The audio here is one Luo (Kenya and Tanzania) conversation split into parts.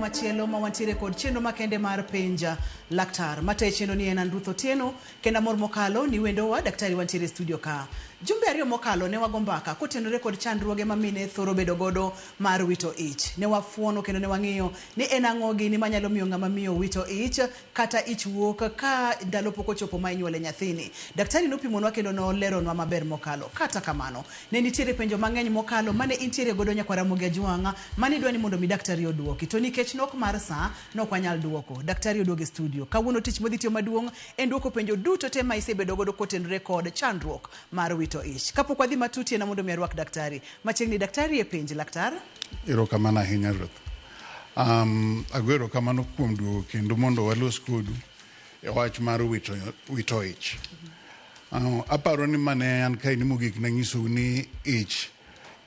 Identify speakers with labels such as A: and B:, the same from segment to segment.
A: machielo ma wantiere kod chenro makende mar penja laktar. Mate chenro ni en Ruth Otieno, kenda mor mokalo ni wendowa daktari wantiere studio ka. Jumbe ariyo mokalo ne wagombaka kotenore kod chandruoge ma mine thoro bedo godo mar wito ich. Ne wafuono kendo ne wang'iyo ni en ang'o gini manyalo miyo ng'ama miyo wito ich kata ich wuok ka ndalo pok ochopo ma inyuole nyathini. Daktari nopimonwa kendo noleronwa maber mokalo. Kata kamano, ne nitiere penjo mang'eny mokalo mane intiere godo nyakwara Mogi Ajwang'a mane dwani mondo mi daktari oduoki. To nikech nok mar saa nok wanyal duoko. Daktari oduogo e studio. Kawuono tich modhi tiyo maduong' en duoko penjo duto te ma isebedo godo kotenore kod chandruok mar wito ich. Kapok wadhi matuti na mondo mi arwak daktari. Machiegni daktari e penj laktar.
B: Erokamano ahinya Ruth. Agwero kamano kuom duogo kendo mondo walos kodu e wach mar wito ich. Aparo ni mane an kae ni mogik nang'isou ni ich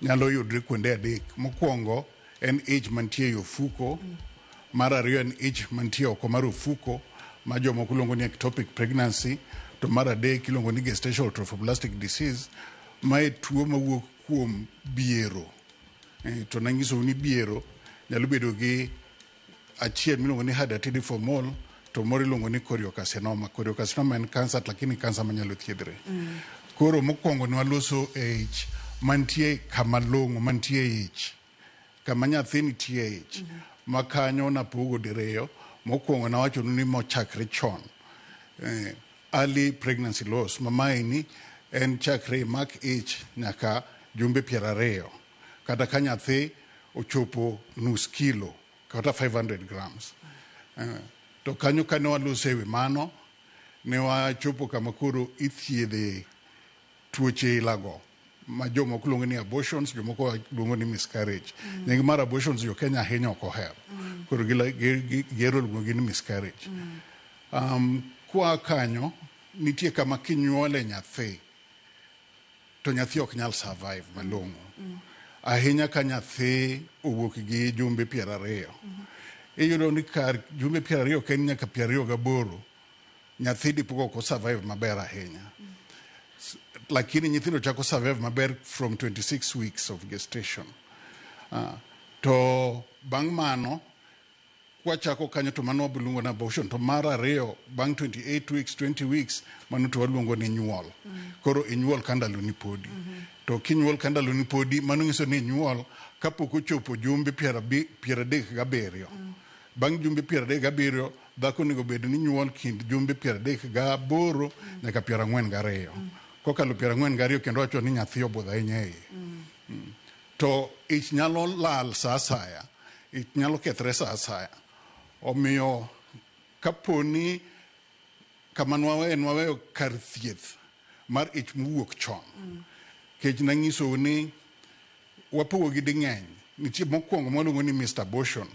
B: nyalo yudre kuonde adek. Mokwongo en ich mantie e ofuko, mar ariyo en ich mantie oko mar ofuko ma jomoko luongo ni ectopic pregnancy, to mar adek iluongo ni gestational trophoblastic disease ma e tuo mawuok kuom biero. To nang'isou ni biero nyalo bedo gi achiel miluongo ni hydatidiform, to moro iluongo ni choriocarcinoma. Choriocarcinoma en cancer, lakini cancer manyalo thiedhre. Koro mokwongo ne waloso e ich mantie kama long'o, mantie ich, kama nyathi nitie ich, ma kanyo napogo diriyo. Mokwongo nawacho ni mochakre chon, early pregnancy loss, mamaeni en chakre mak ich nyaka jumbe 20, kata ka nyathi ochopo nus kilo kata 500 grams. To kanyo kane walose ewi mano, ne wachopo kama koro ithiedhe tuoche ilago ma jomoko luongo ni abortions, jomoko luongo ni miscarriage. Nying mar abortions jo Kenya ahinya ok ohero, koro gihero luongo ni miscarriage. Kwa kanyo nitie kama kinyuole nyathi to nyathi ok nyal survive malong'o, ahinya ka nyathi owuok gi jumbe 20. Iyudo ni kar jumbe 20 ken nyaka 28 nyathi dipo ok survive maber ahinya. Lakini nyithindo chako survive maber from 26 weeks of gestation. To bang' mano kwachako kanyo to mano waluongo na abortion. To mar ariyo bang' 28 weeks, 20 weeks mano to waluongo ni nyuol. Koro inyuol ka ndaloni podi. To kinyuol ka ndaloni podi mano nyiso ni nyuol kapok ochopo jumbe 37. Bang' jumbe 37 dhako onego bed ni nyuol kind jumbe 38 nyaka 42. Kokalo 42 kendo wacho ni nyathi obudho ahinya e. To ich nyalo lal sa asaya, ich nyalo kethre sa asaya. Omiyo kaponi kama nwaweyo kar thieth mar ich mowuok chon. Kech nang'isou ni wapogo gi ding'eny. Nitie mokwongo mwaluongo ni Mr. Abortion.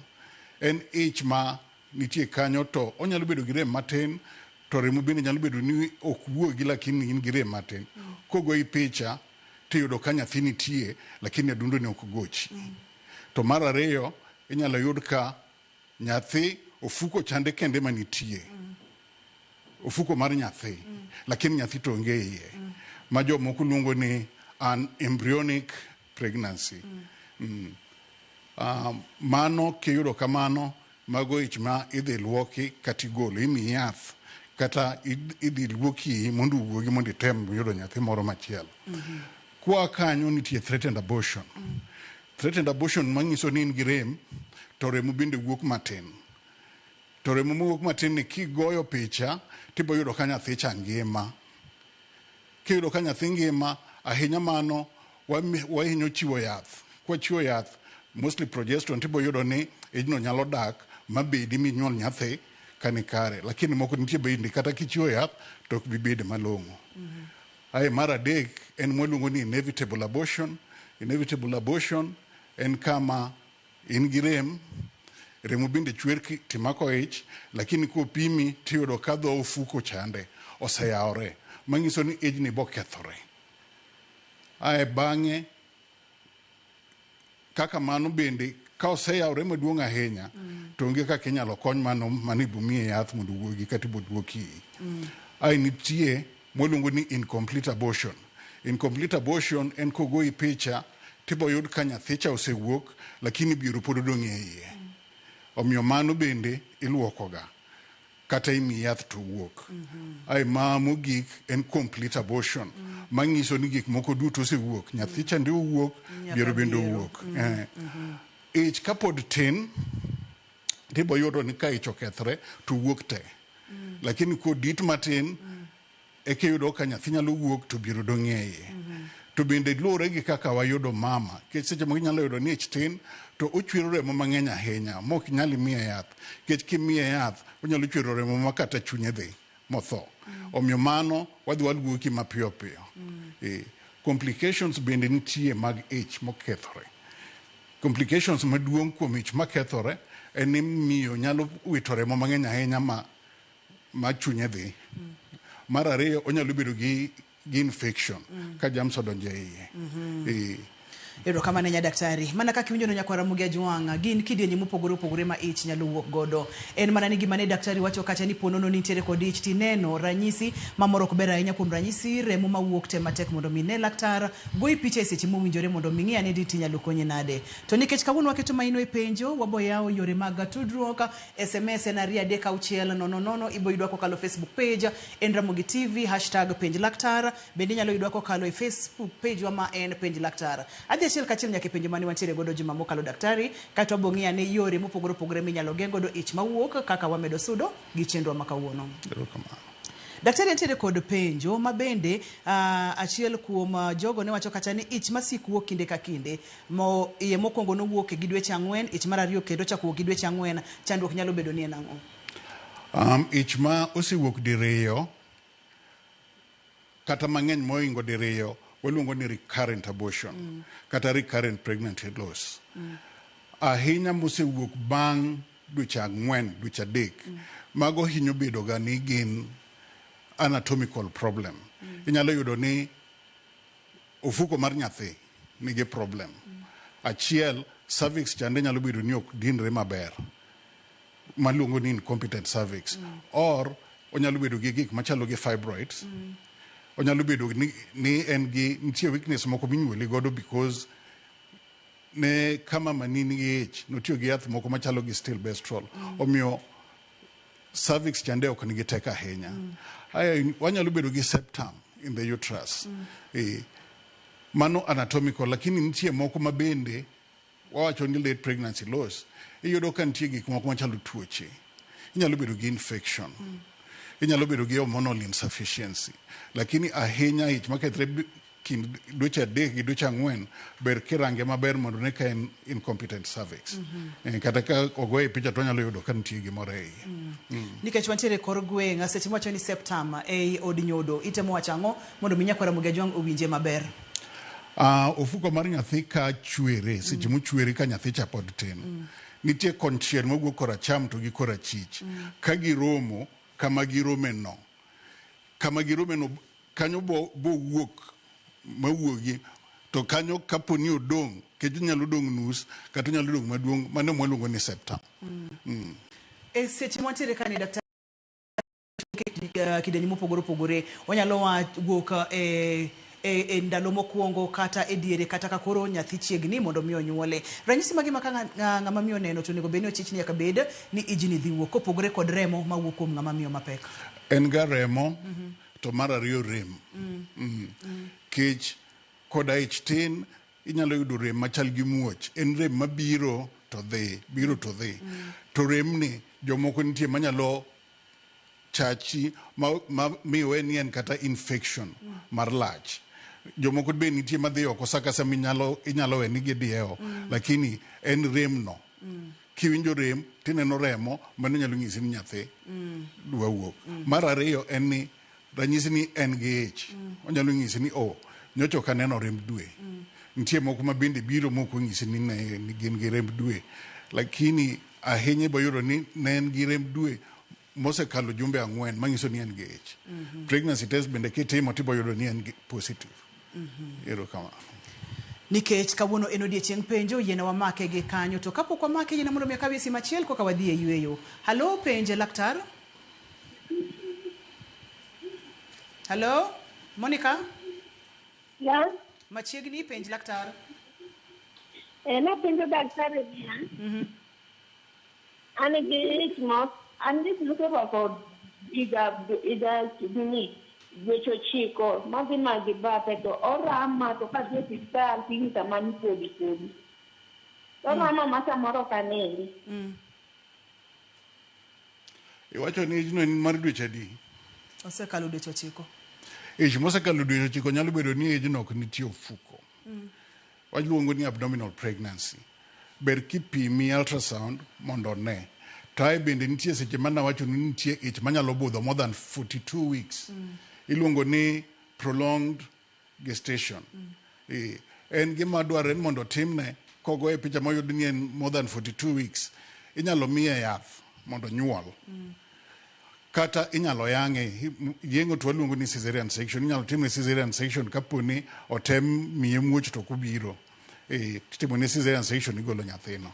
B: En ich ma nitie kanyo to onyalo bedo gi rem matin, to remo bende nyalo bedo ni ok wuogi lakini in gi rem matin. Kogoi picha tiyudo ka nyathi nitie lakini adundo ne ok gochi. To mar ariyo inyalo yud ka nyathi ofuko chande kende manitie. Ofuko mar nyathi, lakini nyathi to onge iye. Ma jomoko luongo ni an embryonic pregnancy. Mano kiyudo kamano, mago ich ma idhi luoki kata igolo, imiyi yath kata idhi luoki mondo wuogi mondo item yudo nyathi moro machielo. Kwa kanyo nitie threatened abortion. Threatened abortion mang'iso ni in gi rem to remo bende wuok matin. To remo mowuok matin ni kigoyo picha tibo yudo ka nyathi cha ngima. Kiyudo ka nyathi ngima, ahinya mano wahinyo chiwo yath. Kwa chiwo yath mostly progesterone tibo yudo ni ijno nyalo dak mabedi minyuol nyathi kani kare, lakini moko nitie bende kata kichiwo yath to ok bibed malong'o. Ai mar adek en mwaluongo ni inevitable abortion. Inevitable abortion en kama in gi remo bende chwer timako ich, lakini kopimi tiyudo ka dho ofuko chande oseyawore, mang'iso ni ijni bo kethore. Ai bang'e kaka mano bende ka oseyawore maduong' ahinya, to onge kaka inyalo kony mano manibumiye yath mondo wuogi kata iboduoki. Ai nitie mwaluongo ni incomplete abortion. Incomplete abortion en kogoi picha tibo yud ka nyathi cha osewuok lakini biero pod odong' e iye. omiyo mano bende iluokoga kata imi yath to wuok. Ai ma mogik en complete abortion, manyiso ni gik moko duto osewuok, nyathi chande owuok, biero bende owuok. Ich kapod tin tibo yudo ni ka ich okethre to wuok te, lakini kodit matin eke yudo ka nyathi nyalo wuok to biero dong' iye. To bende luwore gi kaka wayudo mama, kech seche moko nyalo yudo ni ich tin to ochwero remo mang'eny ahinya mok nyal miye yath, kech kimiye yath onyalo chwero remo ma kata chunye dhi motho. Omiyo mano wadhi waluoki mapiyo piyo. Complications bende nitie mag ich mokethore. Complications maduong' kuom ich makethore en ni miyo nyalo wito remo mang'eny ahinya ma chunye dhi. Mar ariyo onyalo bedo gi infection ka jams odonjo iye.
A: Erokamano nya daktari. Mana kaka iwinjo no nyakwara Mugia Jwanga, gin kidienje mopogore opogore ma ich nyalo wuok godo. En mana ni gima ne daktari wacho kacha ni ponono nitiere kod ich tineno ranyisi mamoro ok ber ahinya kuom ranyisi remo mawuok te matek mondo mine laktar goyi picha e seche mowinjore mondo ming'e ane diti nyalo konyi nade. To nikech kawuono waketo maino e penjo, waboyawo yore mag tudruok, SMS en 36000 ibo yudwa kokalo Facebook page en Ramogi TV #penj laktar, bende nyalo yudwa kokalo e Facebook page wa ma en penj laktar. Achiel kachiel nyaka penjo mane wantiere godo juma mokalo daktari, kato bong'ia ne yore mopogore opogore minyalo geng' godo ich mawuok kaka wamedo sudo gi chenro ma kawuono. Daktari entiere kod penjo ma bende achiel kuom jogo ne wacho kacha ni ich masik wuok kinde ka kinde, iye mokwongo no wuok gi dweche 4, ich mar ariyo kendo chako wuok gi dweche 4, chandruok nyalo bedo ni en ang'o?
B: Ich ma osewuok diriyo kata mang'eny moingo diriyo waluongo ni recurrent abortion kata recurrent pregnancy loss. Ahinya mosewuok bang' dweche 4, dweche 3, mago hinyo bedo ga ni gin anatomical problem. Inyalo yudo ni ofuko mar nyathi nigi problem. Achiel, cervix chande nyalo bedo ni ok dinre maber, maluongo ni incompetent cervix. Or onyalo bedo gi gik machalo gi fibroids. Onyalo bedo ni en gi nitie weakness moko minyuoli godo because ne kama manini gi ich notiyo gi yath moko machalo gi stilbestrol. Omiyo cervix chande ok nigi tek ahinya. Wanyalo bedo gi septum in the uterus. Mano anatomical, lakini nitie moko mabende wawacho ni late pregnancy loss. Iyudo ka nitie gik moko machalo tuoche. Inyalo bedo gi infection. Inyalo bedo gi hormonal insufficiency. Lakini ahinya ich makethre kind dweche 3 gi dweche 4 ber kirange maber mondo ne ka en incompetent cervix. Kata ka ogoye picha to nyalo yudo ka nitie gimoro e iye.
A: Nikech wantiere kor gweng' seche mowacho ni septum ei od nyodo, itemo wacho ang'o mondo mi nyakwara Mugia Jwanga owinje maber?
B: Ofuko mar nyathi ka chwere, seche mochwere ka nyathi cha pod tin. Nitie konchiel mowuok koracham to gi korachich. Ka giromo kama girome no kanyo bo wuok mawuogi, to kanyo kaponi odong' kech nyalo dong' nus kata nyalo dong' maduong', mano mwaluongo ni septum.
A: E seche mwantiere kani daktari kidenye mopogore opogore, onyalo wuok e ndalo mokwongo kata e diere kata ka koro nyathi chiegni mondo mi onyuole. Ranyisi magi maka ng'ama miyo neno to nego beni ochichni nyaka bed ni ijini dhi wuok kopogore kod remo mawuok kuom ng'ama miyo mapek.
B: En ga remo to mar ariyo rem. Kech koda ich tin inyalo yudo rem machal gi muoch. En rem mabiro to dhi. To rem ni jomoko nitie manyalo chachi ma miyo en yen kata infection mar lach. Jomoko be nitie madhi oko saka sama inyalo we ni gidieo, lakini en rem no. Kiwinjo rem tineno remo, mano nyalo nyisi ni nyathi dwa wuok. Mar ariyo en ni ranyisi ni en gi ich. Onyalo nyisi ni nyocha ok aneno remb dwe. Nitie moko ma bende biro moko nyisi ni gin gi remb dwe, lakini ahinya ibo yudo ni ne en gi remb dwe mosekalo jumbe 4 manyiso ni en gi ich. Pregnancy test bende kitimo tibo yudo ni en positive. Erokamano.
A: Nikech kawuono en odiechieng' penjo, yiena wamake gi kanyo, to kapok wamake yiena mondo mi akawie simu achiel koka wadhi e yweyo. Halo penje laktar. Halo Monica.
C: Yes.
A: Machiegni penj laktar.
C: Na penjo daktari. And it's not. I'm just looking for either me, which are chico, Maggi Bapeto, or Rama to cut this style, things a man for the food. So, Mama Masamoro Canelli.
B: Iwacho ni ejno en mar dweche adi?
A: Osekalo dweche 9.
B: Ej mosekalo dweche 9 nyalo bedo ni ejno ok nitie ofuko. Waluongo ni abdominal pregnancy. Ber kipimi ultrasound mondo ne. To bende nitie seche mana wacho ni nitie ich manyalo budho more than 42 weeks. Iluongo ni prolonged gestation. En gima dwarore mondo timne kogo e picha moyud ni en more than 42 weeks. Inyalo miye yath mondo nyuol. Kata inyalo yange yengo to waluongo ni cesarean section. Inyalo timne cesarean section kaponi otem miye muoch to kubiro. Timo ne cesarean section igolo nyathino.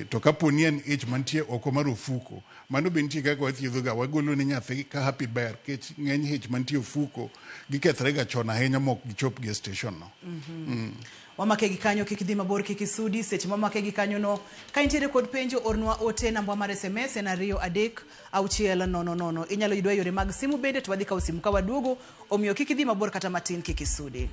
B: To kaponi en ich mantie oko mar ofuko, mano be nitie kaka wathiedho ga, wagolo ni nyathi ka happy bear, kech ng'eny ich mantie ofuko gikethre ga chon ahinya mok gichop gestation no.
A: Wamake gi kanyo kik dhi mabor kik isudi seche mamake gi kanyo no. Ka intiere kod penjo ornwa ote namba mar SMS en 23600. Inyalo yudwa yore mag simu bende to wadhi kawo simu ka waduogo, omiyo kik idhi mabor kata matin kik isudi.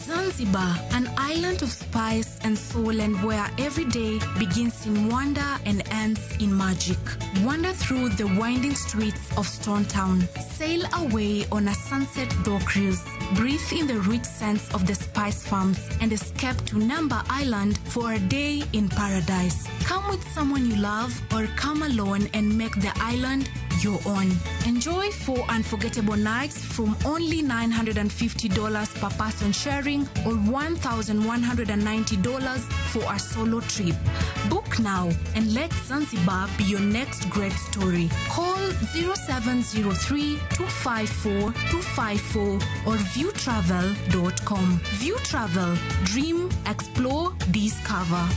D: Zanzibar, an island of spice and soul, and where every day begins in wonder and ends in magic. Wander through the winding streets of Stone Town. Sail away on a sunset door cruise. Breathe in the rich scents of the spice farms and escape to Namba Island for a day in paradise. Come with someone you love or come alone and make the island your own. Enjoy 4 unforgettable nights from only $950 per person sharing or $1,190 for a solo trip. Book now and let Zanzibar be your next great story. Call 0703-254-254 or viewtravel.com. View Travel. Dream, explore, discover.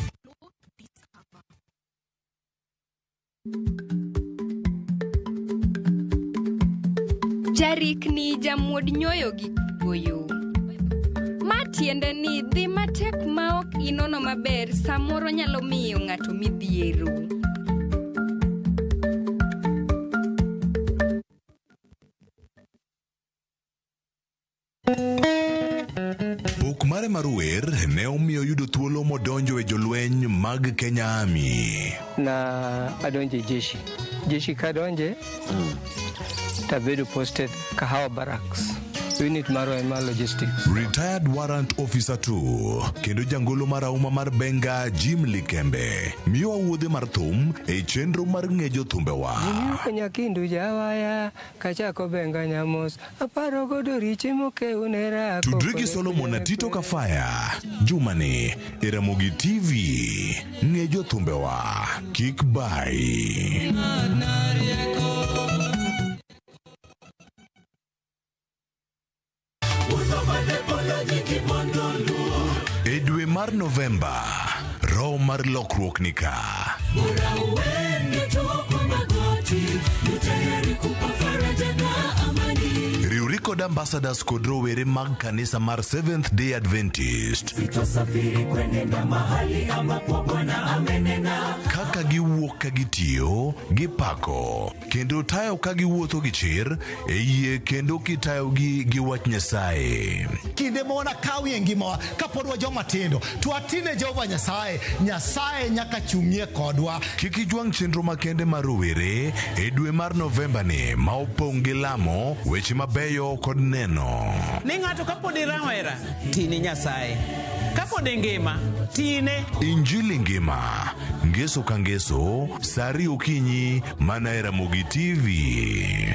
E: Jarik ni jamuod nyoyo gi goyo. Matiende ni dhi matek maok inono maber samoro nyalo miyo ng'ato midhiero.
F: Buk mare mar wer ne omiyo yudo thuolo modonjo e jolweny mag Kenya Army.
G: Na adonje jeshi kadonje tabedo posted Kahawa Barracks. Unit maro ema logistics.
F: Retired Warrant Officer 2 kendo jangolo marauma mar Benga Jim Likembe miyo wuodhe mar thum e chenro mar ng'ejo thumbewa.
G: Nyakindu jawaya kachako Benga nyamos aparo godo riche moke unera.
F: Tudrigi Solomon na Tito Kafaya Jumani Eramogi TV ng'ejo thumbewa kik bai. E dwe mar Novemba, roho mar lokruok nika. Riwri kod ambassadors kod rowere mag kanisa mar Seventh Day Adventist. Kaka giwuok ka gitiyo, gipako, kendo tayo ka giwuotho gi chir, e yie kendo kitayo gi wach Nyasaye.
H: Kinde mona kawi ngimawa kapodwa joma tindo to atine Jehova Nyasaye nyaka chung'ie kodwa.
F: Kiki jwang chenro makende mar rowere e dwe mar Novemba ni ma opong' gi lamo, weche mabeyo kod neno.
I: Ni ng'ato kapodi rawera tini Nyasaye, kapodi ngima tine.
F: Injili ngima, ngeso ka ngeso, sari okinyi mana e Ramogi TV.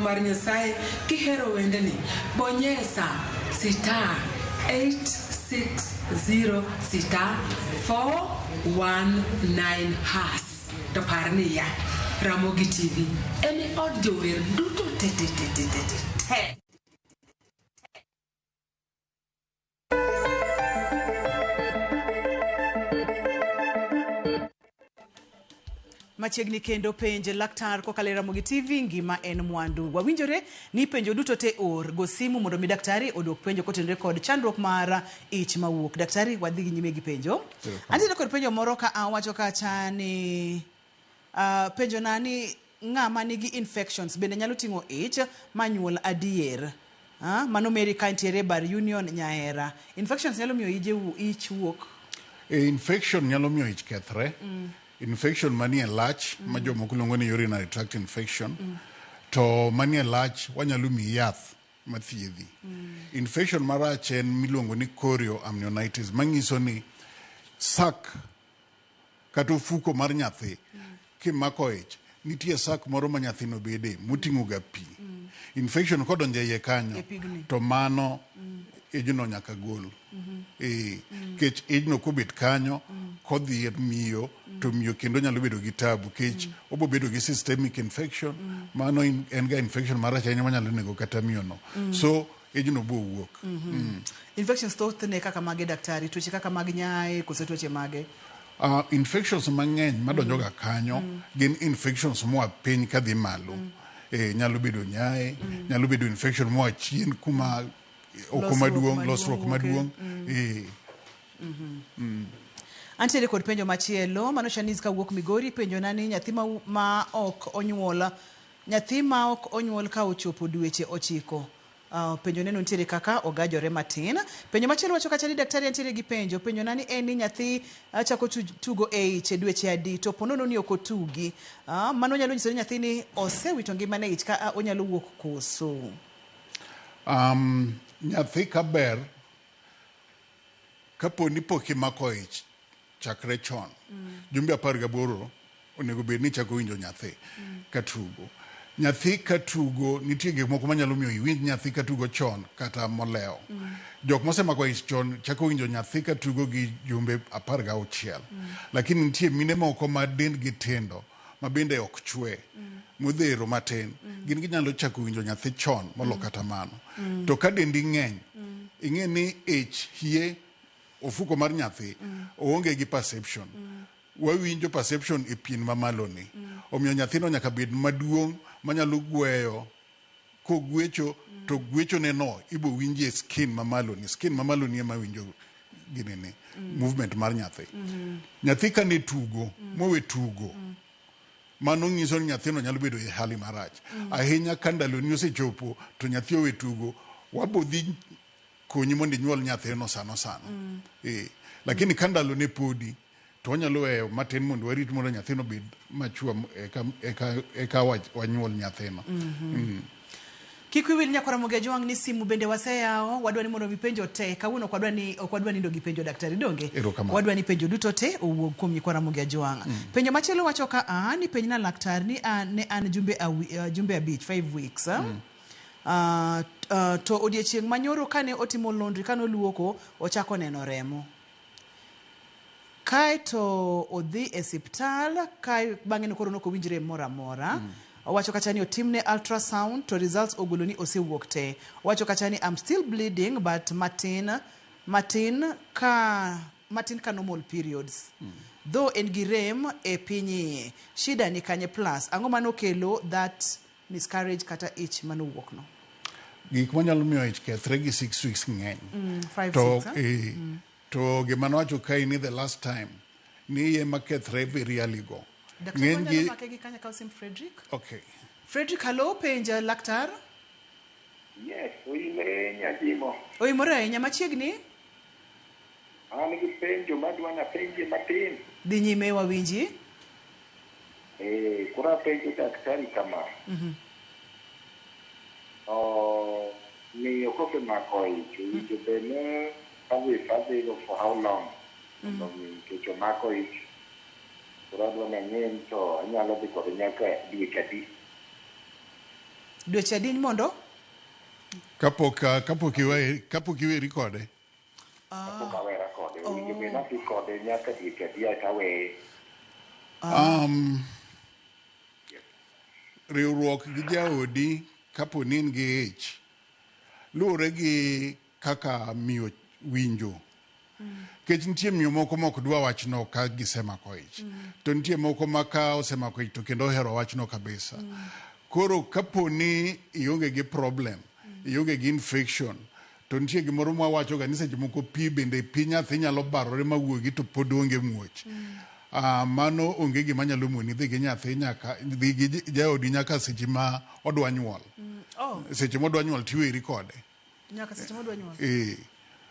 J: Mar Nyasaye kihero wende ni bonyesa *860*4 19#. To par ni ya Ramogi TV. Any od jower duto te.
A: Machiegni kendo penje laktar kokalo Ramogi TV ngima en mwandu. Wawinjore ni penjo duto te or go simu mondo mi daktari odok penjo kotenore kod chandruok mar ich mawuok. Daktari wadhi gi nyime gi penjo. Antiere kod penjo moro ka awacho kacha ni penjo nani ng'ama nigi infections bende nyalo ting'o ich manyuol adier. Mano meri ka ntiere bar union Nyahera. Infections nyalo miyo ich wuok.
B: Infection nyalo miyo ich kethre. Infection manie lach ma jomoko luongo ni urinary tract infection to manie lach wanyalo mi yath mathiedhi. Infection marach en miluongo ni chorioamnionitis manyiso ni sak kata ofuko mar nyathi kimako ich nitie sak moro ma nyathino bede moting'o ga pi. Infection kodonjo iye kanyo to mano ejno nyaka gol. Kech ejno kobet kanyo kodhi miyo to miyo kendo nyalo bedo gi tabu kech obo bedo gi systemic infection mano en ga infection marach ahinya manyalo nego kata miyo no. So ejno bo wuok.
A: Infections thoth ne kaka mage daktari, tuoche kaka mag nyaye kose tuoche mage?
B: Infections mang'eny madonjo ga kanyo gin infections moa piny kadhi malo. Nyalo bedo nyaye, nyalo bedo infection moa chien kuma okumaduong, losruok maduong.
A: Antiere kod penjo machielo mano Shanice kawuok Migori. Penjo nani nyathi ma ok onyuol ka ochopo dweche 9. Penjo neno ntiere kaka ogajore matin. Penjo machielo wacho kacha ni daktari antiere gi penjo. Penjo nani en ni nyathi chako tugo e ich dweche adi to ponono ni ok otugi. Mano nyalo nyiso ni nyathi ni osewito ngimane ich ka onyalo wuok koso.
B: Nyathi kaber kapo ni pok imako ich chakre chon. Jumbe 18 onego bed ni chako winjo nyathi katugo. Nyathi katugo nitie gik moko manyalo miyo iwinj nyathi katugo chon kata moleo. Jok mosemako ich chon chako winjo nyathi katugo gi jumbe 16. Lakini nitie mine moko ma dendgi tindo ma bende ok chwe modhero matin gin ginyalo chako winjo nyathi chon molo kata mano. To ka dendi ng'eny ing'e ni ich hie ofuko mar nyathi oonge gi perception. Wawinjo perception e pien mamalo ni. Omiyo nyathino nyaka bed maduong' manyalo gweyo kogwecho to gwecho neno ibo winje skin mamalo ni. Skin mamalo ni ema winjo ginene movement mar nyathi. Nyathi ka ne tugo mowe tugo mano nyiso ni nyathino nyalo bedo e hali marach. Ahinya ka ndalo ni osechopo to nyathi owe tugo wabodhi konyi mondo inyuol nyathino sano. Lakini ka ndalo ne podi to wanyalo weyo matin mondo warit mondo nyathino bed machua eka wanyuol nyathino.
A: Kik wiwil nyakora Ramogi Ajwang' ni simu bende waseyao. Wadwa ni mondo vipenjo te kawuono ok wadwa ni ndo gi penjo daktari donge. Wadwa ni penjo duto te owuog kuom nyakora Ramogi Ajwang'. Penjo machielo wacho ka ni penj na laktar ni ne an jumbe 5 weeks. To odiechieng' manyoro kane otimo laundry kane oluoko ochako neno remo. Kae to odhi e osiptal kae bang'e no koro nok owinjre moro amora. Owacho kacha ni otimne ultrasound to results ogolo ni osewuok te. Owacho kacha ni I'm still bleeding but matin ka normal periods. Though en gi rem e pinyi. Shida ni kanye plus. Ang'o mano kelo that miscarriage kata ich manowuok no?
B: Gik manyalo miyo ich kethre gi 6 weeks ng'eny.
A: 5-6.
B: To gima nowacho kai ni the last time ni ye makethre very early go.
A: Ng'eny gi make gi kanya kausim Frederick.
B: Okay.
A: Frederick, hello, penja laktar.
K: Yes, oimore nyadimo.
A: Oimore ahinya machiegni?
K: An gi penjo madwana penje matin.
A: Dhi nyime wawinji.
K: Kura penjo daktari kama. Miyo koke mako ich, winjo bene fadhigo for how long? Kecho mako ich. Kura dwana ng'eny to anyalo dhi kod nyaka dweche adi.
A: Dweche adi mondo?
B: Kapok iweri kode.
K: Kapok awera kode. Winjo bene dhi kode nyaka dieke dia tawe.
B: Riwruok gi jaodi kapo ni in gi ich luwore gi kaka miyo winjo. Kech nitie miyo moko mok dwa wachno ka gisemako ich. To nitie moko ma ka osemako ich to kendo ohero wachno kabisa. Koro kapo ni ionge gi problem, ionge gi infection, to nitie gimoro ma wacho ga ni seche moko pi bende pi nyathi nyalo barore mawuogi to pod onge muoch. Mano onge gima nyalo moni dhi gi nyathi nyaka dhi gi jaodi nyaka seche ma odwa nyuol. Seche modwa nyuol tiweri kode.
A: Nyaka seche modwa nyuol.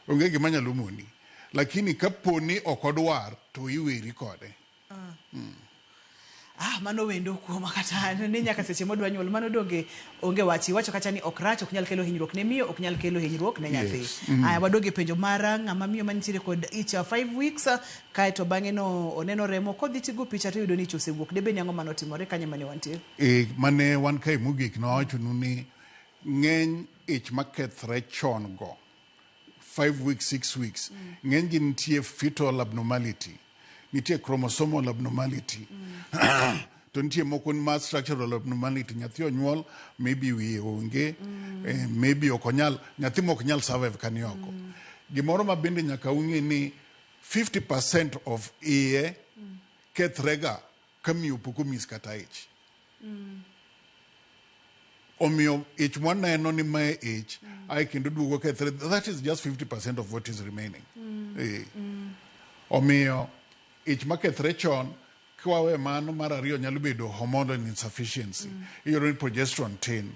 B: Onge gima nyalo moni. Lakini kapo ni ok odwar to iweri kode.
A: Mano wendo kuoma kata ni nyaka seche modwa nyuol mano donge onge wacho kata ni ok rach, ok nyal kelo hinyruok ne miyo, ok nyal kelo hinyruok ne nyathi. Wadoge penjo mara ng'ama miyo manitiere kod ich 5 weeks kae to bang'e no oneno remo kodhi tigo picha to yudo ni ich osewuok. Debe ni ang'o manotimore kanyo mane wantie?
B: Mane wan kae mogik nowacho ni ng'eny ich makethre chon go 5 weeks 6 weeks ng'eny gi nitie fetal abnormality, nitie chromosomal abnormality. To nitie moko ma structural abnormality, nyathi onyuol maybe wiye onge, maybe okonyal nyathi mok nyal survive kanioko. Gimoro ma bende nyaka ung'e ni 50% of iye kethrega kamiyo pok omis kata ich. Omiyo ich mwaneno ni mae ich ai kendo duogo kethre, that is just 50% of what is remaining. Omiyo ich makethre chon kwawe mano mar ariyo nyalo bedo hormonal insufficiency. Iyudo ni progesterone tin.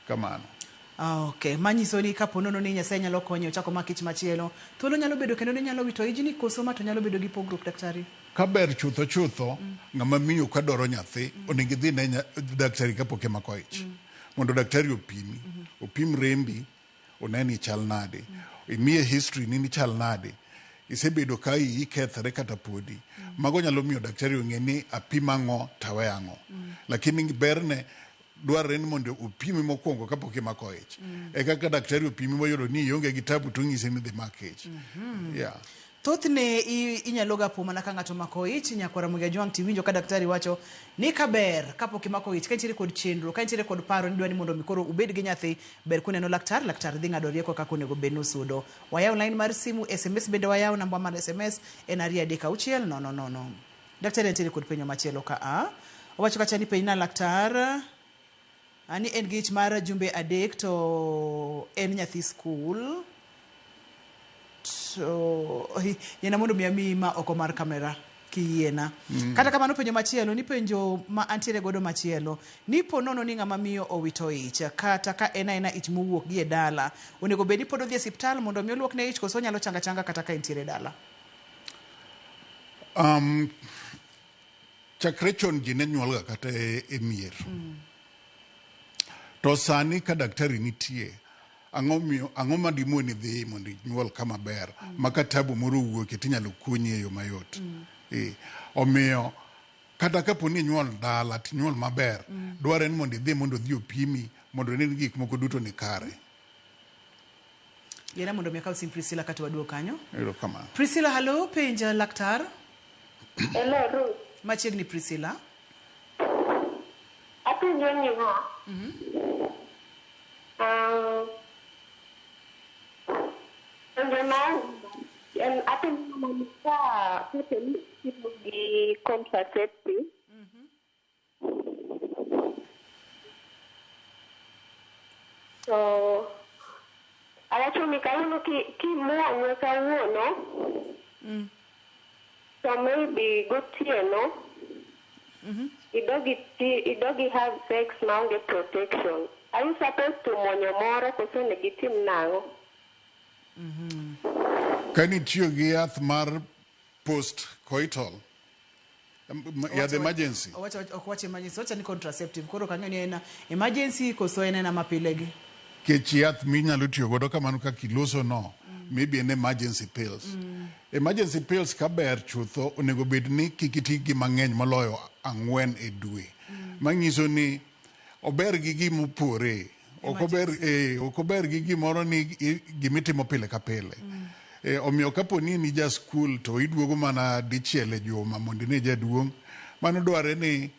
B: Kamano.
A: Okay, manyiso ni kapo nono ni Nyasaye nyalo konyo chako makich machielo. Thuolo nyalo bedo kendo ni nyalo wito ijni koso ma to nyalo bedo gi pogruok daktari.
B: Kaber chutho ng'ama miyo ka doro nyathi onego dhi ne daktari kapok emako ich. Mondo daktari opim rembi, oneni chal nade. Imiye history ni chal nade. Isebedo ka ikethre kata podi. Mago nyalo miyo daktari ong'e ni apima ang'o tawe ang'o. Lakini berne dwarre ni mondo opimi mokwongo kapok imako ich. Kaka daktari opimi moyudo ni ionge gi tabu to ng'ise ni dhi mak ich.
A: Thothne inyalo gapo mana ka ng'ato mako ich nyakwara Mugia Jwang' tiwinjo ka daktari wacho ni kaber kapok imako ich, ka nitiere kod chenro, ka nitiere kod paro ni dwani mondo mikoro ubed gi nyathi, ber kuneno laktar dhi ng'ado rieko kaka onego bed nosudo. Wayaw line mar simu, SMS bende wayaw, namba mar SMS en 236 Daktari nitiere kod penjo machielo ka owacho kacha ni penjna laktar ani en gi ich mar jumbe 3 to en nyathi skul. So yena mondo mi ma oko mar kamera kiyena. Kata kamano penjo machielo ni penjo ma antiere godo machielo ni ponono ni ng'ama miyo owito ich kata ka ena ich mowuok gi e dala onego bedi pod odhi e osiptal mondo mi oluok ne ich koso nyalo changa kata ka intiere dala.
B: Chakre chon ji ne nyuolga kata e mier. To sani ka daktari nitie ang'o ma dimoni dhi mondo nyuol kama ber maka tabu moro wuoke tinyalo konyi e yo mayot. Omiyo kata kapo ni nyuol dala tinyuol maber dware ni mondo idhi mondo dhi opimi mondo ne gik moko duto ni kare.
A: Yena mondo mi akaw sim Priscilla kata waduo kanyo.
B: Kamano.
A: Priscilla, hello, penja laktar.
C: Hello, Ruth.
A: Machiegni Priscilla.
C: Apenjo ni ha. And I think the contraceptive. So, I actually ki more no. So maybe good here, no. It doesn't have sex now get protection. Are you supposed to monyomora koso negative now?
B: Can it you get mar post coital? The emergency.
A: What emergency? What's any contraceptive? Koro kanyo ni ena emergency koso ena na mapilegi.
B: Kechiath minya lutio godo kamano ka kiloso no. Maybe an emergency pills. Emergency pills kaber chutho onego bed ni kikiti gi mang'eny moloyo 4 e dwe. Manyiso ni ober gi gimopore. Okober gi gimoro ni gimitimo pile ka pile. Omiyo kapo ni ja skul to iduogo mana dichiel e juma mondo ine jaduong', mano dware ni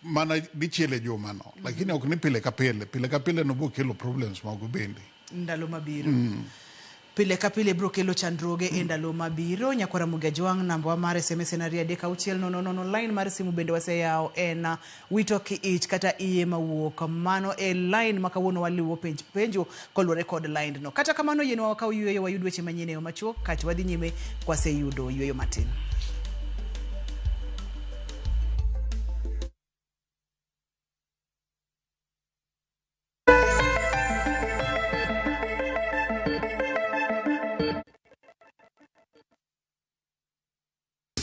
B: mana dichiel e juma no. Lakini ok ni pile ka pile no bo kelo problems mago bende.
A: Ndalo mabiro. Pile ka pile bro kelo chandruoge e ndalo mabiro. Nyakwara Mugajwang' namba mar SMS na 36000 line mar simu bende waseyao en wito ki ich kata iye Mawuok. Mano e line makawuono waliwo penjo kolwore kod line no. Kata kamano yeno wakaw yueyo wayud weche manyien e yo machuok kati wadhi nyime kwaseyudo yueyo matin.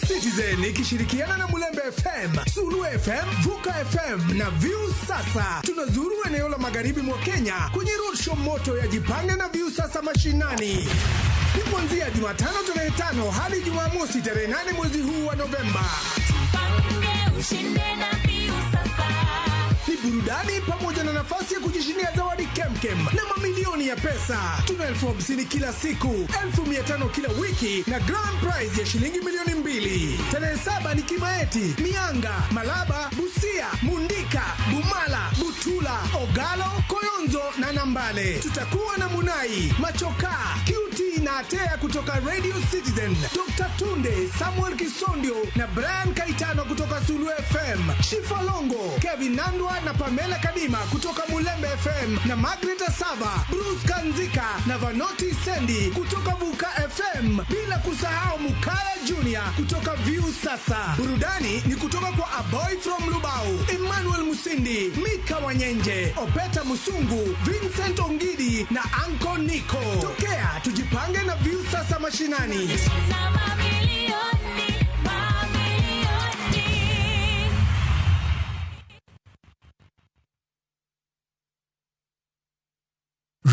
L: Citizen ikishirikiana na Mulembe FM, Sulu FM, Vuka FM na View Sasa. Tunazuru eneo la magharibi mwa Kenya kwenye roadshow moto ya Jipange na View Sasa mashinani. Ni kuanzia Jumatano tarehe 5 hadi Jumamosi tarehe 8 mwezi huu wa Novemba. Jipange ushinde na View Sasa. Ni burudani pamoja na nafasi ya kujishindia zawadi kemkem na mamilioni ya pesa. Tuna 50,000 kila siku, 500 kila wiki na grand prize ya shilingi milioni 2. Tarehe 7 ni Kimaeti, Mianga, Malaba, Busia, Mundika, Bumala, Butula, Ogalo, Koyonzo na Nambale. Tutakuwa na Munai, Machoka, QT na Atea kutoka Radio Citizen, Dr. Tunde, Samuel Kisondio na Brian Kaitano kutoka Sulu FM, Shifalongo, Kevin Nandwa na Pamela Kadima kutoka Mulembe FM na Margaret Asava, Bruce Kanzika na Vanoti Sendi kutoka Vuka FM, bila kusahau Mukala Junior kutoka View Sasa. Burudani ni kutoka kwa A Boy from Lubao, Emmanuel Musindi, Mika Wanyenje, Opeta Musungu, Vincent Ongidi na Anko Nico. Tokea tujipange na View Sasa mashinani.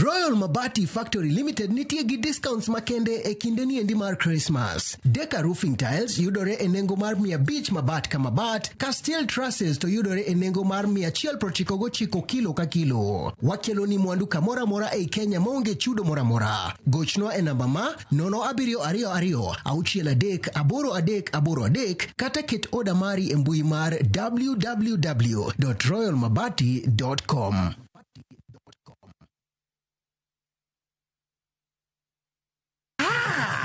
M: Royal Mabati Factory Limited nitie gi discounts makende e kinde ni endi mar Christmas. Deca Roofing Tiles yudore e nengo mar 500 mabat ka mabat, Castile Trusses to yudore e nengo mar 199 kilo ka kilo. Wakelo ni mwandu kamora mora e Kenya maonge chudo mora mora. Gochno e namba ma 0722 auchiel adek aboro adek aboro adek kata ket oda mari e mbui mar www.royalmabati.com.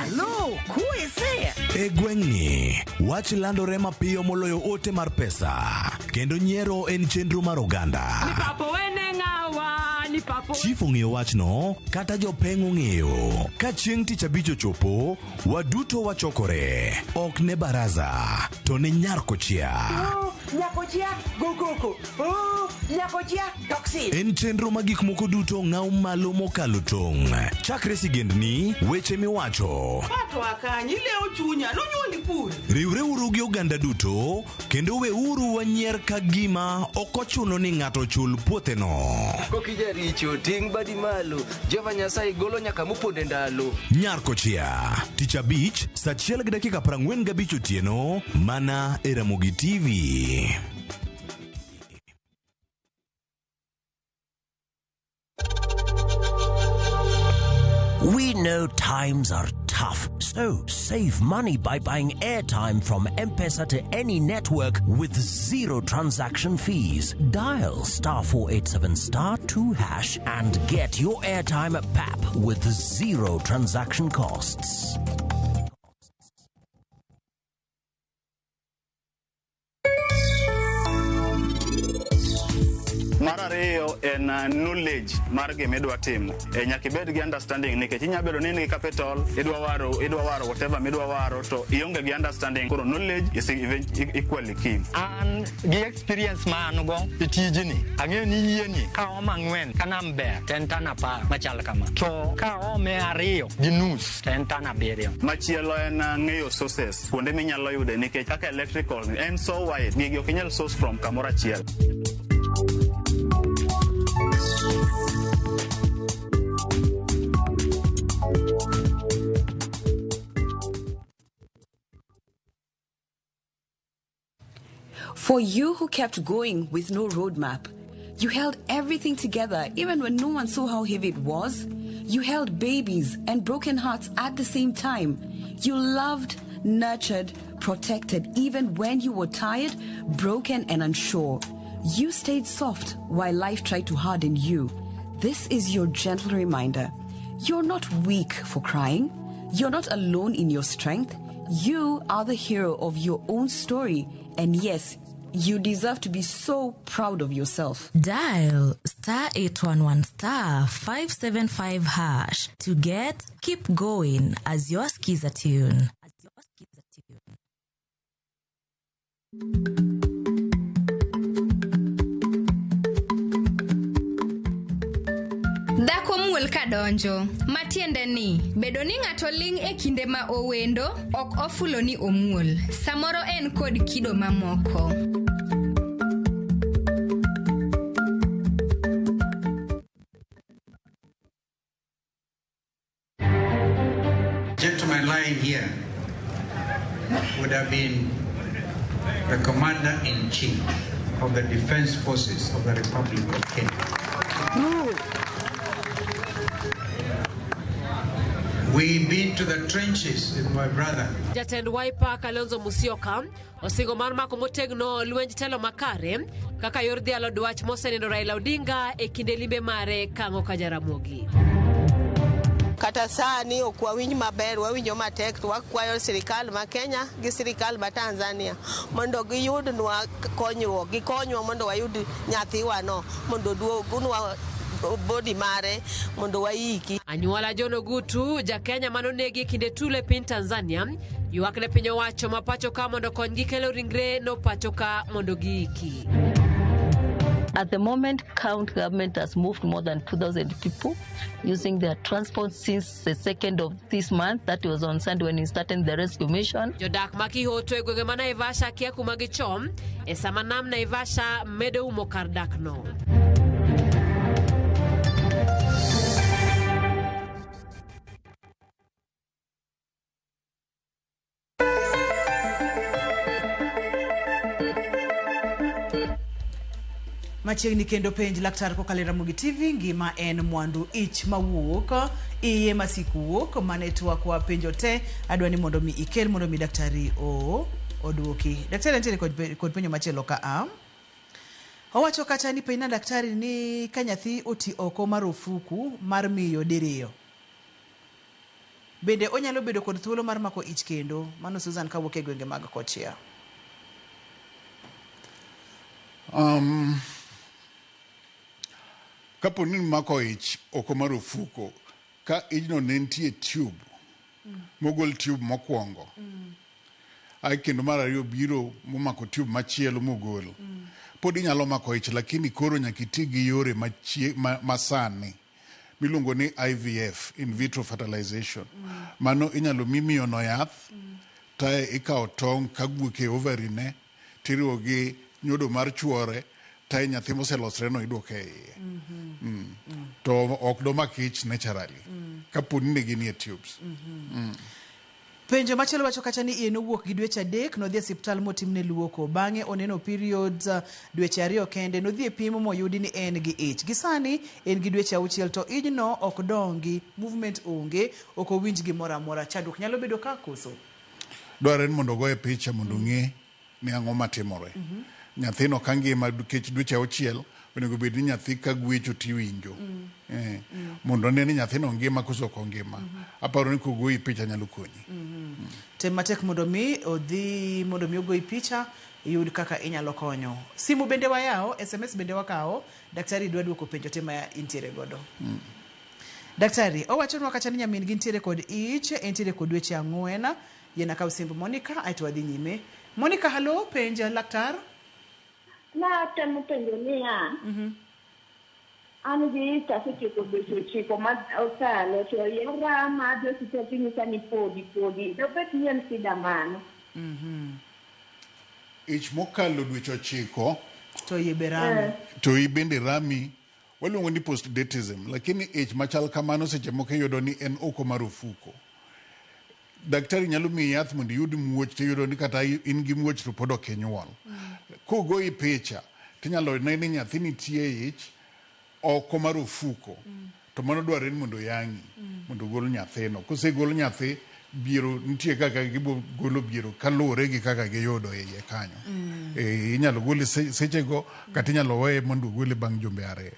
F: Hello, who is here? E gweng'ni, wach landore mapiyo moloyo ote mar pesa. Kendo nyiero en chenro mar oganda.
N: Ni papo wene ng'awa, ni papo.
F: Chief ong'eyo wachno, kata jopeng' ong'eyo. Ka chieng' tich abich ochopo, waduto wachokore. Ok ne baraza, to ne nyarkochia.
N: Nyakochia, gokoko. Nyakochia, toxin.
F: En chenro ma gik moko duto ng'aw malo mokalo tong'. Chakre sigendni, weche miwacho.
N: Pato akanyi leo chunya, nonyuoli pur.
F: Riwreuru gi oganda duto, kendo weuru wanyier ka gima ok ochuno ni ng'ato chul puotheno.
O: Kokija richo, ting' badi malo, Jehova Nyasaye golo nyaka moponde ndalo.
F: Nyarkochia, tich abich, saa 1:45 otieno, mana e Ramogi TV.
P: We know times are tough, so save money by buying airtime from M-Pesa to any network with zero transaction fees. Dial *487*2# and get your airtime PAP with zero transaction costs.
Q: Marariyo en knowledge mar gima idwa timo. Nyaka ibed gi understanding nikech inya bedo ni capital idwa waro whatever midwa waro to ionge gi understanding, koro knowledge is equally key.
R: An gi experience man go e tijini. Ang'eyo ni yieni ka omang'wen kana mber ten tana pa machal kama. To ka ome ariyo gi nus ten tana biriyo.
Q: Machielo en ng'eyo sources. Kuonde minyalo yude nikech kaka electrical en so wide. Gigi ok inyal source from kamoro achiel.
S: For you who kept going with no roadmap, you held everything together even when no one saw how heavy it was, You held babies and broken hearts at the same time. You loved, nurtured, protected even when you were tired, broken, and unsure. You stayed soft while life tried to harden you. This is your gentle reminder. You're not weak for crying. You're not alone in your strength. You are the hero of your own story. And yes, you deserve to be so proud of yourself.
T: Dial *811 *575 hash to get Keep Going as your skiza tune.
E: Dhako muol kadonjo, matiende ni, bedo ni ng'ato ling' e kinde ma owendo, ok ofulo ni omuol. Samoro en kod kido mamoko.
U: Gentleman lying here would have been the Commander-in-Chief of the Defense Forces of the Republic of Kenya. We've been to the trenches with my brother.
V: Jatend Wiper Kalonzo Musyoka osingo mar mako motegno lwenj telo makare kaka yor dhialo dwach mosenindo Raila Odinga e kinde limbe mare Kang'o ka Jaramogi.
W: Kata sani okwawinj maber, wawinjo matek, to wakwayo sirikal ma Kenya gi sirikal ma Tanzania mondo giyudnwa konyruok, gikonywa mondo wayud nyathiwa no, mondo duogunwa body mare mondo waiki.
V: Anyuola John Ogutu, ja-Kenya manonegi kinde tule piny Tanzania, ywak ne piny owacho ma pacho ka mondo konygi kelo ringre no pacho ka mondo giiki.
X: At the moment, county government has moved more than 2,000 people using their transport since the 2nd of this month. That was on Sunday when we started the rescue mission.
V: Jodak makihoto e gwenge ma Naivasha kia kuma gichom, e sama nam Naivasha medo umo kar dak no.
A: Machiegni kendo penj laktar kokalo Ramogi TV ngima en mwandu ich mawuok iye masiku wuok mane twakwa penjo te adwani mondo mi ikel mondo mi daktari oduoki. Daktari nitiere kod penjo machielo ka a owacho kacha ni pena daktari ni ka nyathi oti oko marufuku mar miyo diriyo bende onyalo bedo kod thuolo mar mako ich kendo. Mano Susan kawuok e gwenge mag Kochia.
B: Kapo ni mako ich oko marufuko ka ijno nentie tube mogol tube mokwongo ai kendo mar ariyo biro momako tube machielo mogol pod inyalo mako ich, lakini koro nyaka iti gi yore masani miluongo ni IVF, in vitro fertilization. Mano inyalo mimiyo no yath tae ikawo tong' kagwuok e ovary ne tiriwo gi nyodo mar chuore tae nyathi moselosre no iduoke iye. To ok do makich naturally kapo ni gin e tubes.
A: Penjo machielo wacho kacha ni iye nowuok gi dweche 3 nodhi e osiptal motimne luoko, bang'e oneno periods dweche 2 kende, nodhi e pimo moyudi ni en gi ich. Gisani en gi dweche 6 to ijno ok dongi, movement onge, ok owinj gimoro amora. Chandruok nyalo bedo ka koso
B: dwaren mondo goye picha mondo ng'e ni ang'o matimore. Nyathino kangima kech dweche 6 onego bed ni nyathi ka gwecho tiwinjo. Mondo ne ni nyathino ngima koso ok ngima. Aparo ni kogoyi picha nyalo konyi.
A: Tem matek mondo mi odhi mondo mi ogoyi picha yud kaka inyalo konyo. Simu bende wayao, SMS bende wakao. Daktari dwa duoko penjo tema intiere godo. Daktari owacho nwa kacha ni nyamin gi ntiere kod ich, entiere kod dweche 4. Yena kaw simbo Monica aitwa dhi nyime. Monica, hello, penja laktar.
C: Na temo penjo niya. Ano gi tafiti ko beso chiko ma osalo to yera ma do sitati ni sani podi do bet nyen sida mano.
B: Ich mokalo dweche 9
A: to yeberami
B: to ibende rami waluongo ni postdatism, lakini ich machal kamano seche moko yudo ni en oko marufuko. Daktari nyalo miyi yath mondo iyud muoch to yudo ni kata in gi muoch to pod ok inyuol. Kogoyi picha tinyalo ne ni nyathi nitie ich oko marufuko to mano dwarore ni mondo yangi mondo gol nyathino. Kosegol nyathi biro nitie kaka gibo golo biro kaluwore gi kaka giyudo iye kanyo. Inyalo gole sechego kata inyalo weye mondo gole bang' jumbe 2.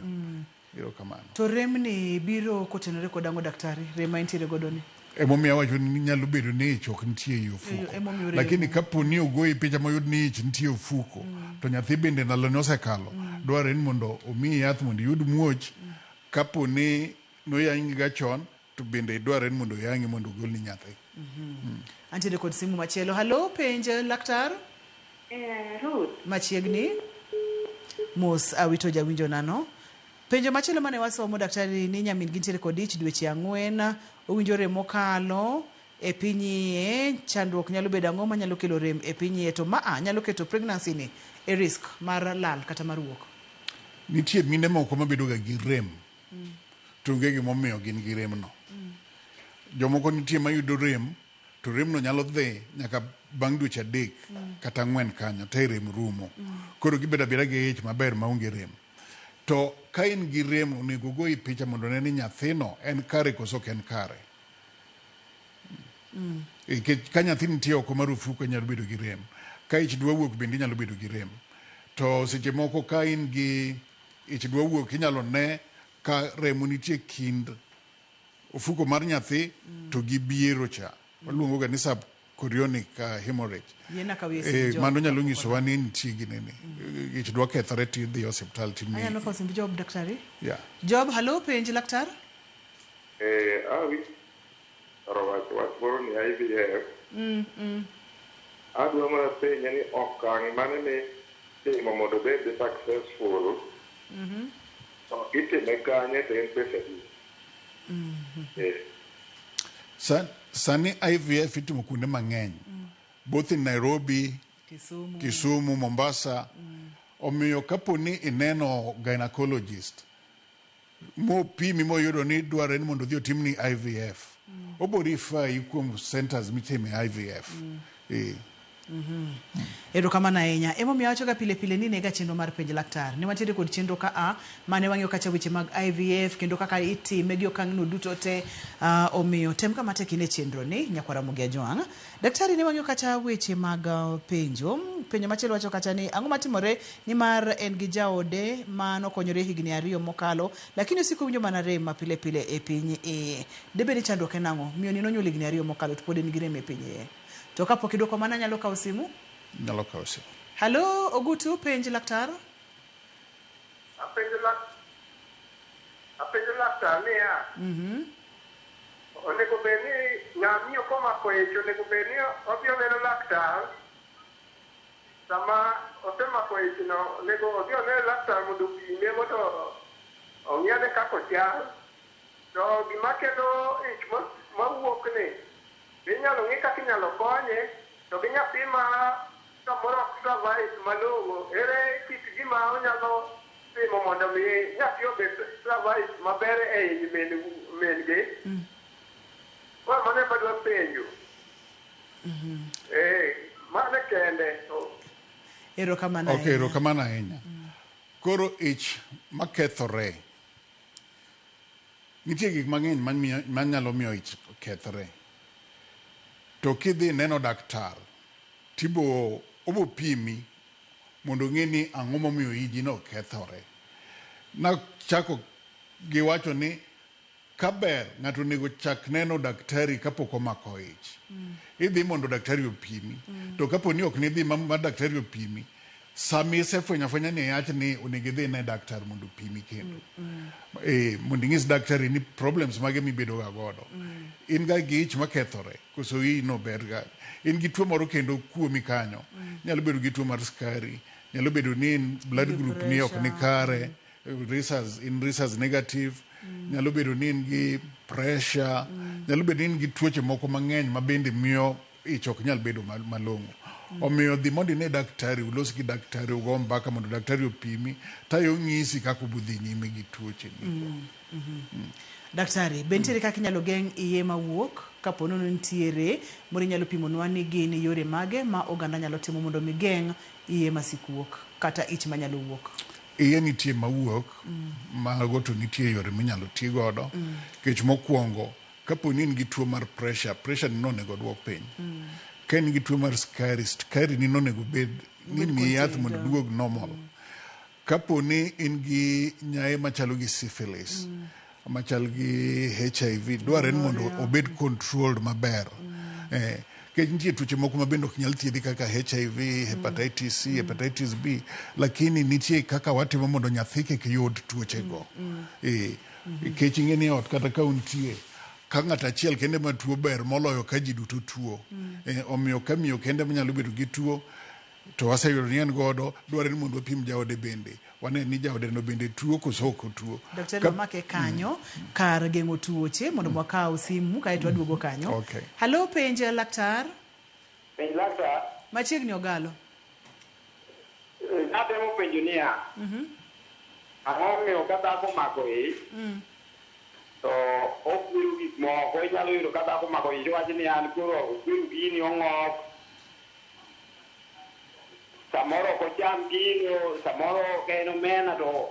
B: Iro kamano.
A: To remni biro kotenore kod ang'o daktari? Rem ma intiere godo ni?
B: Emomiyo awacho ni nyalo bedo ni ich ok nitie e ofuko. Lakini kapo ni ogoyi picha moyud ni ich nitie ofuko, to nyathi bende ndalo ni osekalo, dwarore ni mondo omiyi yath mondo iyud muoch. Kapo ni noyangi ga chon, to bende dwarore ni mondo yangi mondo ogolni nyathi.
A: Antiere kod simu machielo. Halo, penje laktar?
C: Ruth.
A: Machiegni? Mos awito jawinjo nano. Penjo machielo mane wasomo daktari ni nyamin gintiere kod ich dweche 4, owinjo rem mokalo e pinyi chandruok nyalo bedo ang'o manyalo kelo rem e pinyi to nyalo keto pregnancy ni e risk mar lal kata mar wuok.
B: Nitie mine moko mabedo ga gi rem. Tunge gi momiyo gin gi rem no. Jomoko nitie mayudo rem, to rem no nyalo dhi nyaka bang' dweche 3 kata 4 kanyo to rem rumo. Koro gibedo abeda gi ich maber maonge rem. To ka in gi rem onego goyi picha mondo ne ni nyathino en kare koso ok en kare. Ka nyathi nitie oko mar ofuko nyalo bedo gi rem. Ka ich dwa wuok bende nyalo bedo gi rem. To seche moko ka in gi ich dwa wuok inyalo ne ka remo nitie kind ofuko mar nyathi to gi biero cha. Waluongo ga ni subchorionic hemorrhage. Mano nyalo nyisowa ni nitie gi nene. Ich dwa kethore ti dhi hospital ti mi.
A: Ayano kosim job daktari?
B: Yeah.
A: Job, halo, penj laktar?
K: Awi. Rawat moro ni IVF. Adwa mana penja ni okang' mane ni timo mondo bed successful. So itime kanye to en pesa di.
B: Sani IVF itimo kuonde mang'eny. Both in Nairobi, Kisumu, Mombasa. Omiyo kapo ni ineno gynecologist mo pimi moyudo ni dwarore ni mondo dhi otimni IVF. Obori fai kuom centers mitime IVF.
A: Erokamano ahinya. Emomiyo awachoga pile pile ni nega chenro mar penj laktar. Ne wantiere kod chenro ka mane wang'iyo kacha weche mag IVF kendo kaka itime gi okang'no duto te. Omiyo tem kama tek ine chenro ni nyakwara Mugia Joang'. Daktari ne wang'iyo kacha weche mag penjo machielo wacho kacha ni ang'o matimore ni mar en gi jaode mano konyore higni 2 mokalo lakini osiko winjo mana rem ma pile pile e piny debe ni chandruok en ang'o miyo ni nonyuolo higni 2 mokalo to pod en gi rem e piny to kapok idwoko mana nyalo kawo simu.
B: Nyalo kawo simu.
A: Halo, Ogutu, penj laktar.
K: Apenjo laktar niya. Onego bed ni ng'amiyo komako ich onego bed ni odhi oneno laktar. Sama osemako ich no onego odhi oneno laktar mondo opime mondo ong'iyane kaka ochal. To gima kelo ich mawuok ni inyalo ng'i kaka inyalo konye to gi nyathi ma samoro ok survive malong'o ere kit gima onyalo timo mondo mi nyathi obed survive maber ei min gi. Mane badwa penjo. Mane kende.
A: Erokamano ahinya.
B: Okay, erokamano ahinya. Koro ich makethore. Nitie gik mang'eny manyalo miyo ich kethore. To kidhi neno daktar, obo pimi mondo ng'e ni ang'o momiyo iji no kethore. Nachako giwacho ni kaber ng'ato onego chak neno daktari kapok omako ich. Idhi mondo daktari opimi. To kapo ni ok nidhi ma daktari opimi, sami isefwenyo afwenya ni yach ni onego idhi ne daktar mondo opimi kendo. Mondo ing'is daktari ni problems mage mibedo ga godo. In ga gi ich makethore, koso iyi no ber ga. In gi tuo moro kendo kuomi kanyo. Nyalo bedo gi tuo mar skari, nyalo bedo ni blood group ni ok ni kare, resus negative, nyalo bedo ni in gi pressure, nyalo bedo ni in gi tuoche moko mang'eny ma bende miyo ich ok nyal bedo malong'o. Omiyo dhi mondo ine daktari, ulos gi daktari, ugo mbaka mondo daktari opimi, tayo ng'isi kaka ubudhi nyime gi tuoche ni.
A: Daktari, bentiere kaka inyalo geng' iye mawuok kapo nono nitiere moro inyalo pimonwa ni gin yore mage ma oganda nyalo timo mondo mi geng' iye masik wuok kata ich manyalo wuok.
B: iye nitie mawuok mago to nitie yore minyalo ti godo kech mokwongo kapo ni in gi tuo mar pressure ni nonego duok piny ka in gi tuo mar skari ni nonego bed ni mi yath mondo duog normal kapo ni in gi nyaye machalo gi syphilis machal gi HIV dware ni mondo obed controlled maber kech nitie tuoche moko ma bende ok nyal thiedhi kaka HIV, hepatitis C, hepatitis B, lakini nitie kaka watimo mondo nyathi kik yud tuochego. Kech ing'e ni ot kata ka untie ka ng'ato achiel kende ma tuo ber moloyo ka ji duto tuo. Omiyo ka miyo kende manyalo bedo gi tuo to waseyudo ni en godo dware ni mondo wapim jaode bende wane ni jaode no bende tuo koso ok otuo.
A: Daktari make kanyo kar geng'o tuoche mondo wakaw simu kaeto waduogo kanyo. Halo penje laktar.
K: Penj laktar.
A: Machiegni ogalo.
K: Natemo penjo niya. Ang'o miyo ka dhako mako ich to okwiru gik moko inyalo yudo ka dhako mako ich wach ni an koro okwiru gini ong'ok samoro ok ocham gino samoro en omena to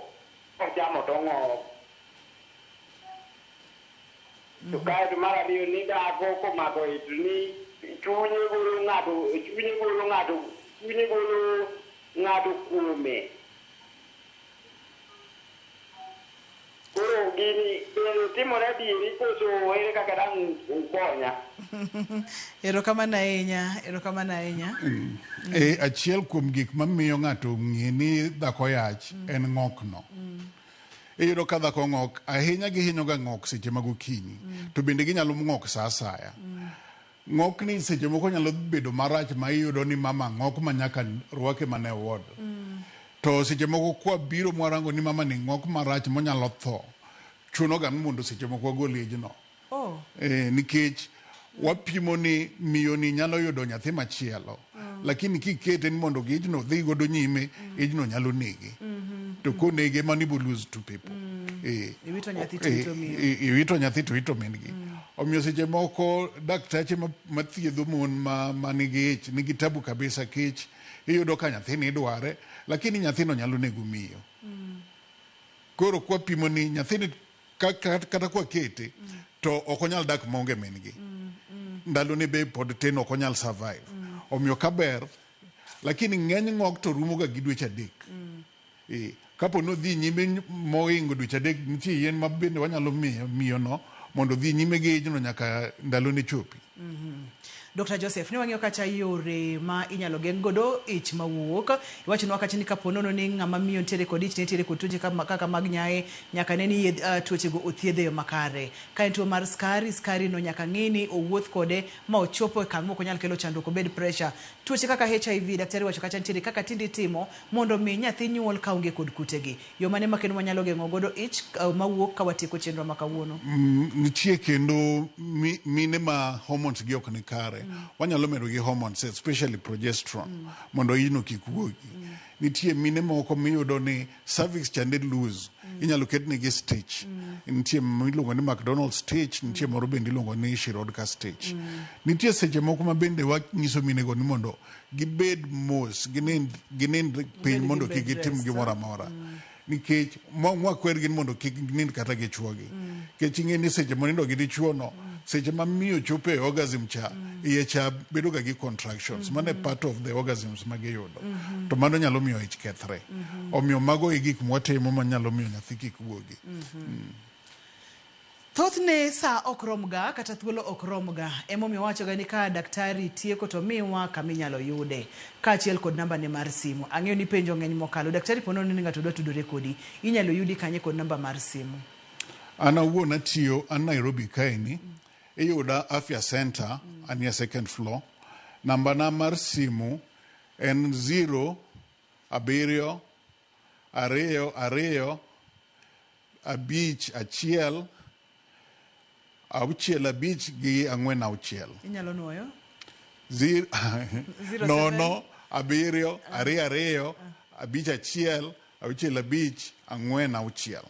K: ochamo to ong'ok to kaeto mar ariyo ni dhako komako ich ni chunye golo ng'ato kuome koro gini timore adieri koso ere kaka dang' ukonya.
A: Erokamano ahinya.
B: Achiel kuom gik mamiyo ng'ato ng'e ni dhako yach en ng'okno. Iyudo ka dhako ng'ok ahinya gihinyo ga ng'ok seche mag okinyi to bende ginyalo ng'ok sa asaya. Ng'okni seche moko nyalo bedo marach ma iyudo ni mama ng'ok ma nyaka rwake mane wod. To seche moko kwa biro mwarango ni mama ni ng'ok marach monyalo tho chuno ga mondo seche moko wagol ejno. Nikech wapimo ni miyo ni nyalo yudo nyathi machielo lakini kikete ni mondo gijno dhi godo nyime ejno nyalo nege to konege mani bo lose two people.
A: Iwito nyathi to ito min gi. Omiyo seche moko daktache mathiedho mon ma nigi ich nigi tabu kabisa kech iyudo ka nyathi ni dware lakini nyathino nyalo nego miyo. Koro kwa pimo ni nyathini kata kwa kete to okonyal dak maonge min gi. Ndalo ni be pod ten okonyal survive. Omiyo kaber lakini ng'eny ng'ok to rumo ga gi dweche adek. Kapo no dhi nyime moingo dweche adek nitie yien ma bende wanyalo miyo no mondo dhi nyime gi ejno nyaka ndalo ni chopi. Dr. Joseph, ni wang'iyo kacha yore ma inyalo geng' godo ich mawuok. Iwachonwa kacha ni kapo nono ni ng'ama miyo nitiere kod ich nitiere kod tuoche kaka mag nyaye nyaka ne ni tuochego othiedhe yo makare. Ka en tuo mar skari no nyaka ng'i ni owuoth kode ma ochopo e kama ok onyal kelo chandruok obed pressure. Tuoche kaka HIV daktari wacho kacha nitiere kaka tindi timo mondo mi nyathi nyuol kaonge kod kutegi. Yo mane ma kendo wanyalo geng'o godo ich mawuok ka watieko chenro ma kawuono.
B: Nitie kendo mine ma hormones gi ok ni kare. Wanyalo medo gi hormones especially progesterone mondo ino kik wuogi. Nitie mine moko miyudo ni cervix chande loose inyalo ketne gi stitch. Nitie miluongo ni McDonald stitch, nitie moro bende iluongo ni Shirodka stitch. Nitie seche moko ma bende wanyiso mine go ni mondo gibed mos ginind piny mondo kik gitim gimoro amora. Nikech mwakwer gin mondo kik nind kata gi chuogi. Kech ing'e ni seche monindo gi dichuo no seche ma miyo chopo e orgasm cha iye cha bedo ga gi contractions mane part of the orgasms ma giyudo to mano nyalo miyo ich kethre. Omiyo mago e gik mwatimo ma nyalo miyo nyathi kik wuogi.
A: Thothne sa ok romga kata thuolo ok romga emomiyo wacho ga ni ka daktari tieko to miwa kama inyalo yude kaachiel kod namba ne mar simu. Ang'eyo ni penjo ng'eny mokalo daktari pono ni ng'ato dwa tudore kodi inyalo yudi kanye kod namba mar simu.
B: Ana wuon atiyo an Nairobi kaeni iyuda Afya Center anie second floor. Namba na mar simu en 0 7 2 2 5 1 auchiel abich gi ang'wen auchiel.
A: Inyalo nuoyo?
B: 0 7 2 2 5 1 auchiel abich ang'wen auchiel.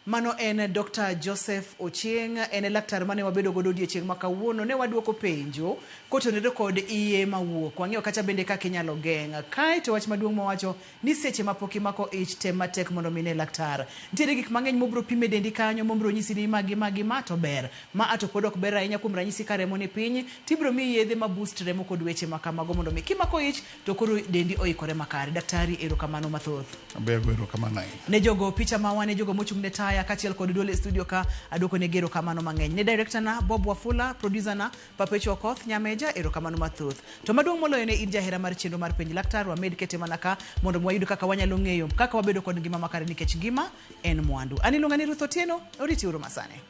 A: Mano en Dr. Joseph Ochieng, en laktar mane wabedo godo odiochieng' ma kawuono. Ne waduoko penjo kotenore kod iye Mawuok. Wang'eyo kata bende kaka inyalo geng'. Kae to wach maduong' mawacho ni seche mapok imako ich tem matek mondo mine laktar. Nitiere gik mang'eny mobro pime dendi kanyo, mobro nyisi ni magi ma to ber. Ma ato pod ok ber ahinya kuom ranyisi ka remo ni piny, tibro mi yedhe ma boost remo kod weche ma kamago mondo mi kimako ich to koro dendi oikore makare. Daktari, erokamano mathoth.
B: Erokamano.
A: Ne jogo picha mawa, ne jogo mochung' ne taya kachiel kod dole studio ka adwoko ne gero kamano mang'eny. Ne director na Bob Wafula, producer na Papecho Okoth, Nyameja, erokamano mathoth. To maduong' moloyo ne in jahera mar chenro mar penj laktar, wamed kete mana ka mondo wayud kaka wanyalo ng'eyo kaka wabedo kod ngima makare nikech ngima en mwandu. Ani luonga ni Ruth Otieno, oriti uru masane.